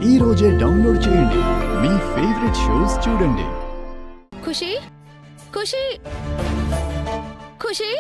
ఈ రోజే డౌన్లోడ్ చేయండి. మీ ఫేవరెట్ షోస్ చూడండి. ఖుషి ఖుషి ఖుషి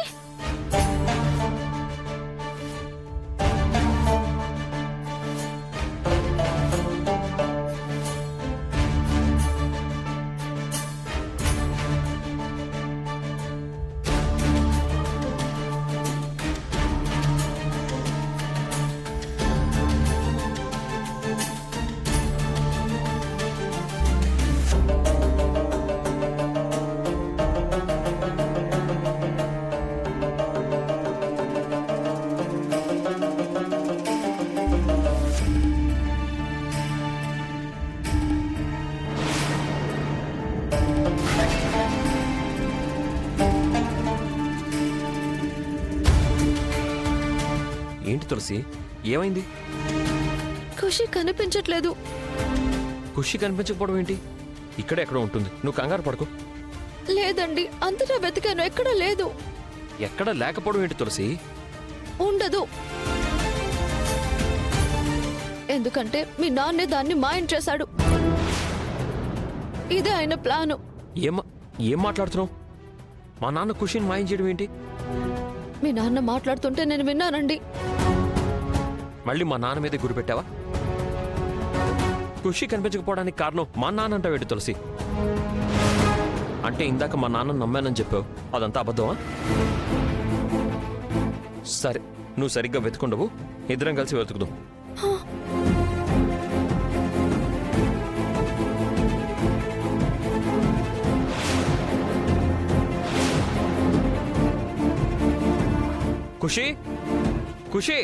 ఏంటి తులసి, ఏమైంది? ఖుషి కనిపించట్లేదు. ఖుషి కనిపించకపోవడం ఏంటి? ఇక్కడే ఎక్కడో ఉంటుంది, నువ్వు కంగారు పడకు. లేదండి, అంతటా వెతికాను, ఎక్కడా లేదు. ఎక్కడ లేకపోవడం ఏంటి తులసి? ఉండదు. ఎందుకంటే మీ నాన్నే దాన్ని మాయం చేశాడు. ఇదే ఆయన ప్లాను. ఏం మాట్లాడుతున్నావు? మా నాన్న ఖుషిని మాయం చేయడం ఏంటి? మీ నాన్న మాట్లాడుతుంటే నేను విన్నానండి. మళ్ళీ మా నాన్న మీదే గురి పెట్టావా? ఖుషి కనిపించకపోవడానికి కారణం మా నాన్న అంటావేంటి తులసి? అంటే ఇందాక మా నాన్న నమ్మానని చెప్పావు, అదంతా అబద్ధమా? సరే, నువ్వు సరిగ్గా వెతుకుండవు, ఇద్దరం కలిసి వెతుకుదాం. ఖుషి ఖుషి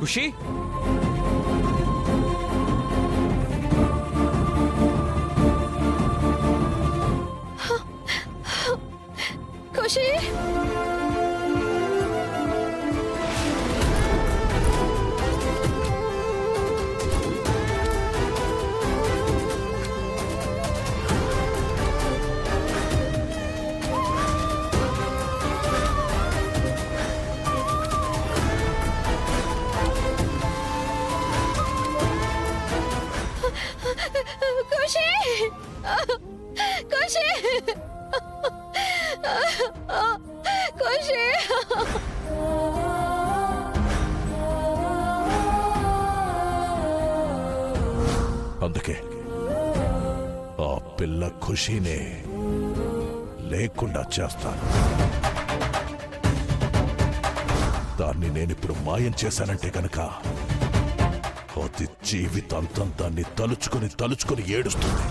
ఖుషి ఖుషి ఖుషి ఖుషి ఖుషి అందుకే ఆ పిల్ల ఖుషీనే లేకుండా చేస్తాను. దాన్ని నేనిప్పుడు మాయం చేశానంటే కనుక అది జీవితాంతం దాన్ని తలుచుకుని ఏడుస్తుంది.